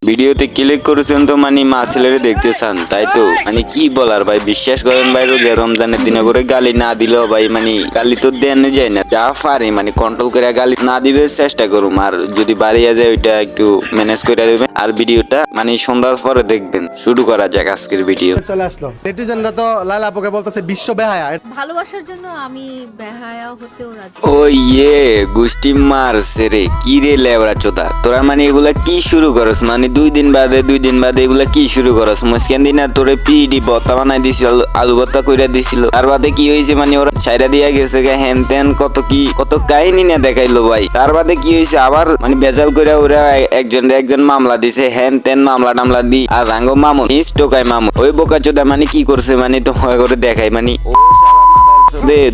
ভিডিওতে ক্লিক করেছেন তো মানে মা ছেলেরে দেখতে চান, তাই তো মানে কি বলার ভাই, বিশ্বাস করেন ভাই রোজা রমজানের দিনে করে গালি না দিলেও ভাই মানে গালি তো দেন যায় না, যা পারি মানে কন্ট্রোল করে গালি না দিবে চেষ্টা করুম, আর যদি বাড়িয়া যায় ওইটা একটু ম্যানেজ করে দেবেন। আর ভিডিওটা মানে সন্ধ্যার পরে দেখবেন। শুরু করা যাক আজকের ভিডিও। চলে আসলো নেটিজেনরা তো লালা আপুকে বলতেছে বিশ্ব বেহায়া। ভালোবাসার জন্য আমি বেহায়া হতেও রাজি। ও ইয়ে গোষ্ঠী মারছে রে, কি রে লেবড়া চোদা তোরা মানে এগুলা কি শুরু করস, মানে দুই দিন বাদে এগুলা কি শুরু করস? মুসকান দিনা তোরে পিডি ভর্তা বানাই দিছিল, আলু ভর্তা কইরা দিছিল, তার বাদে কি হয়েছে মানে ওরা ছাইরা দিয়া গেছে হেন তেন কত কাহিনী না দেখাইলো ভাই। তার বাদে কি হয়েছে আবার মানে বেজাল কইরা ওরা একজন মামলা দিছে, হেন তেন মামলা টামলা দি আর রাঙ্গ মামুন নিজ টোকাই মামুন ওই বোকা চোদা মানে কি করছে মানে তোমার করে দেখাই মানে ও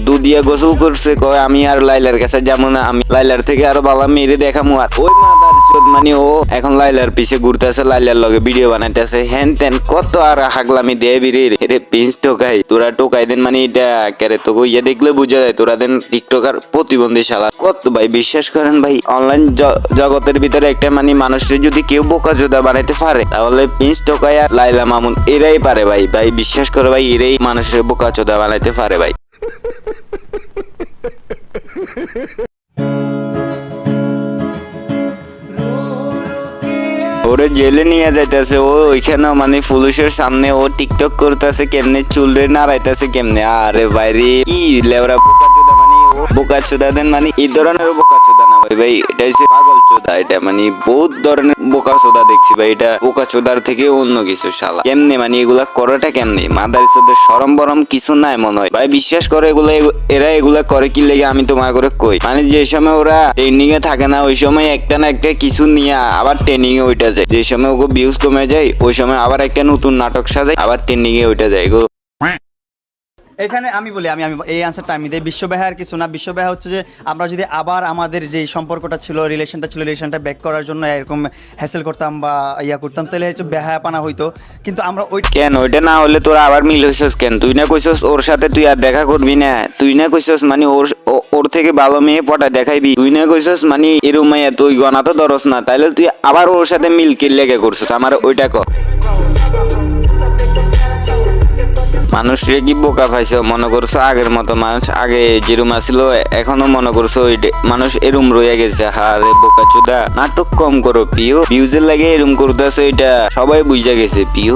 দুধিয়া গোসল করছে, কয় আমি আর লাইলার কাছে যাবো না, আমি লাইলার থেকে আরো বাবা মেরে দেখামু। আর ওই মাদার চোদ মানে ও এখন লাইলার পিছে ঘুরতেছে, লাইলার লগে ভিডিও বানাইতেছে, হেন তেন কত আর হাগলামি দেয় বিরে রে পিঞ্চ টোকাই। তোরা টোকাই দেন মানে এটা কেরে তো ইয়ে দেখলে বুঝা যায় তোরা দেন টিকটকার প্রতিবন্ধী শালা কত ভাই। বিশ্বাস করেন ভাই অনলাইন জগতের ভিতরে একটা মানে মানুষের যদি কেউ বোকা জোদা বানাইতে পারে তাহলে পিঞ্চ টোকাই আর লাইলা মামুন এরাই পারে ভাই। ভাই বিশ্বাস করে ভাই এরাই মানুষের বোকা চোদা বানাইতে পারে ভাই। ওরে জেলে নিয়ে যাইতেছে, ও ওইখানে মানে পুলিশের সামনে ও টিকটক করতেছে কেমনে, চুলরে নাড়াইতেছে কেমনে। আরে বাইরে কি লেবরা বোকা চোদা মানে ও বোকা চোদা দেন মানে এই ধরনের বোকা চোদা না ভাই, ভাই এটা হচ্ছে পাগল চোদা। এটা মানে বহুত ধরনের বোকা চোদা দেখছি ভাই, এটা বোকা চোদার থেকে অন্য কিছু শালা। কেমনে মানে এগুলা করাটা কেমনে, মাদার চোদের শরম বরম কিছু নাই মনে হয় ভাই। বিশ্বাস করে এরা এগুলা করে কি লেগে আমি তোমার করে কই, মানে যে সময় ওরা ট্রেনিং এ থাকে না ওই সময় একটা না একটা কিছু নিয়ে আবার ট্রেনিং এ ওইটা যায়, যে সময় ওকে ভিউজ কমে যায় ওই সময় আবার একটা নতুন নাটক সাজায় আবার ট্রেনিং এ ওইটা যায় গো। এখানে আমি বলি আমি এই আনসারটা আমি দেই। বিশ্বব্যাহার কিছু না, বিশ্বব্যাহা হচ্ছে যে আমরা যদি আবার আমাদের যে সম্পর্কটা ছিল রিলেশনটা ব্যাক করার জন্য এরকম হ্যাসেল করতাম বা ইয়া করতাম তাহলে হচ্ছে বেহায়াপানা হইতো। কিন্তু আমরা ওই কেন ওইটা না হলে তোরা আবার মিল হইছস কেন? তুই না কইছস ওর সাথে তুই আর দেখা করবি না, তুই না কইছস মানে ওর থেকে ভালো মেয়ে পটা দেখাইবি, তুই না কইছস মানে এরম মাইয়া তুই গনা তো ধরস না, তাইলে তুই আবার ওর সাথে মিল কে লেগে করছস আমার ওইটা ক। মানুষরে কি বোকা পাইছো মনে করছো? আগের মতো মানুষ আগে যেরুম আসিল এখনো মনে করছো মানুষ এরুম রয়ে গেছে? হারে বোকা চোদা নাটক কম করো পিও, ভিউজের লাগে এরুম করতেছো এটা সবাই বুঝা গেছে পিও।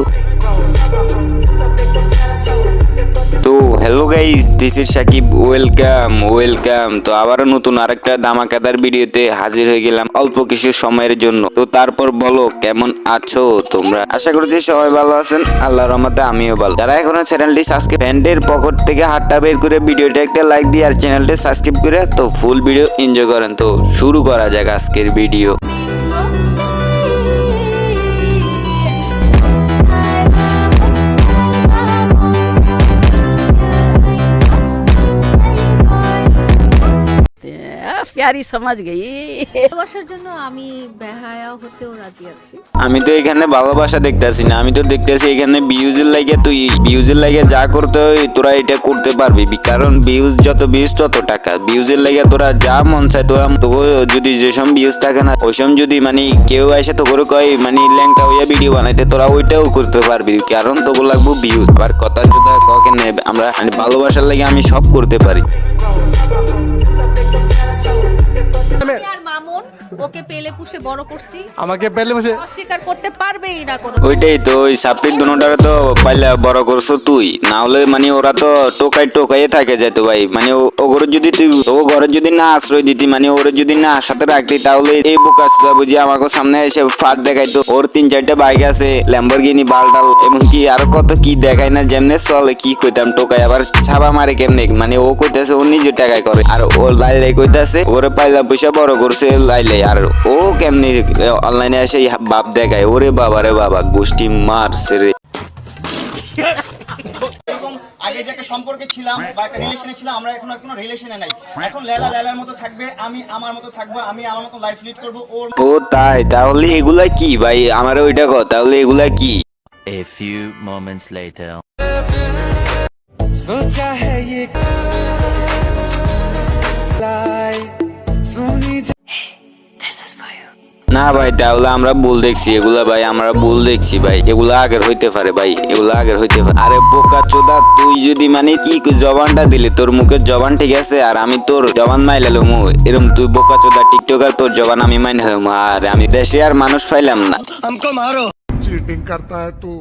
তো hello guys, this is Sakib, welcome. তো আবারও নতুন আরেকটা ধামাকাদার ভিডিওতে হাজির হয়ে গেলাম অল্প কিছু সময়ের জন্য। তো তারপর বলো কেমন আছো তোমরা? আশা করছি সবাই ভালো আছেন, আল্লাহর রহমতে আমিও ভালো। যারা এখনো চ্যানেলটি সাবস্ক্রাইব ফ্রেন্ডের পকেট থেকে হাতটা বের করে ভিডিওটা একটা লাইক দিয়ে আর চ্যানেলটা সাবস্ক্রাইব করে তো ফুল ভিডিও এনজয় করেন। তো শুরু করা যাক আজকের ভিডিও। प्यारी समझ गई। ভালোবাসার জন্য আমি বেহায়া হতেও রাজি আছি। আমি তো এখানে ভালোবাসা দেখতেছি না, আমি তো দেখতেছি এখানে ভিউজের লাগে, তুই ভিউজের লাগে যা করতে হয় তোরা এটা করতে পারবি, কারণ যত ভিউজ তত টাকা। ভিউজের লাগে তোরা যা মন চায় তোরা যদি যেসব ভিউজ থাকে না ওইসব যদি মানে কেউ এসে তো করে কয় মানে ল্যাংটা হইয়া ভিডিও বানাইতে তোরা ওইটাও করতে পারবি, কারণ তোকে লাগবো ভিউজ। আবার কথা চোদা ককে নেবে, আমরা মানে ভালোবাসার লাগে আমি সব করতে পারি। আর মামুন ওকে পেলে পুষে বড় করছি, আমাকে পেলে বসে অস্বীকার করতে পারবেই না কোনো। ওইটাই তো ওই সাপ্লির দুটারে তো পাইলা বড় করছো তুই, না হলে মানে ওরা তো টোকাই থাকে যেত ভাই। মানে ও ঘরে যদি তুই ও ঘরে যদি না আশ্রয় দিতি মানে ওরে যদি না সাথে রাখতি তাহলে এই বোকা বুঝি আমাকে সামনে এসে ফাঁদ দেখাইতো। ওর 3-4টা বাইক আছে, ল্যাম্বরগিনি, বালটাল, এমনকি আরো কত কি দেখায় না, যেমনে চলে কি কইতাম টোকাই আবার ছাবা মারে কেমনে, মানে ও কইতাছে ও নিজে টাকায় করে আর ও লাইলাই কইতাছে ওরে পাইলা পয়সা বড় করছে লাইলাই, আর ও কেমনি অনলাইনে এসে বাপ দেখায়। ওরে বাবা রে বাবা গোষ্ঠী মারছে রে। আগে যে একটা সম্পর্কে ছিলাম বা একটা রিলেশনে ছিলাম, আমরা এখন আর কোনো রিলেশনে নাই। এখন লেলার মতো থাকবে, আমি আমার মতো থাকবো, আমি আমার মতো লাইফ লিড করবো। ও তাই, তাহলে এগুলা কি ভাই? আমার ওইটা কর, তাহলে এগুলা কি? A few moments later. सोचा है ये सुनी না ভাই তাহলে আমরা ভুল দেখছি এগুলা ভাই, আমরা ভুল দেখছি ভাই, এগুলা আগের হইতে পারে ভাই, এগুলা আগের হইতে পারে। আরে বোকা চোদা, তুই যদি মানে কি জবানটা দিলি, তোর মুখের জবান ঠিক আছে আর আমি তোর জবান মাইলাম, এরম তুই বোকা চোদা টিকটকার, তোর জবান আমি মাইলাম, আর আমি দেশে আর মানুষ পাইলাম না। चीटिंग करता है तू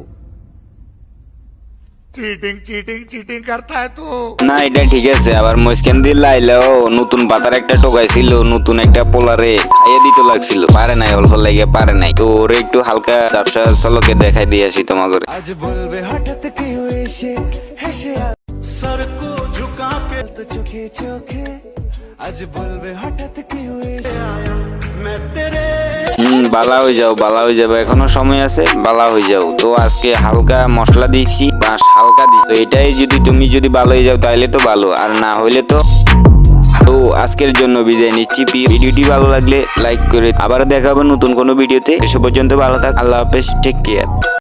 चीटिंग चीटिंग चीटिंग करता है तू না এটা ঠিক আছে, আবার মুসকান দিল লাইলেও নতুন পাতার একটা টোকাইছিল, নতুন একটা পোলারে খাইয়ে দিতে লাগছিল, পারে নাই, অল্প লাগে পারে নাই, তো ওরে একটু হালকা ব্যবসা চলকে দেখাই দিয়ে আসি তোমাকে। আজ বলবে হঠাৎ কেউ এসে হেসে সর কো ঝুকা কে তো চোখে চোখে আজ বলবে হঠাৎ কেউ এসে আয়া मैं तेरे বালা হয়ে যাও, বালা হয়ে যাবে, এখনো সময় আছে, বালা হয়ে যাও। তো আজকে হালকা মশলা দিচ্ছি, বাঁশ হালকা দিচ্ছি, এটাই যদি তুমি যদি ভালো হয়ে যাও তাহলে তো ভালো, আর না হইলে তো। তো আজকের জন্য বিদায় নিচ্ছি। ভিডিওটি ভালো লাগলে লাইক করে, আবার দেখা হবে নতুন কোনো ভিডিওতে। সে পর্যন্ত ভালো থাক, আল্লাহ হাফেজ, টেক কেয়ার।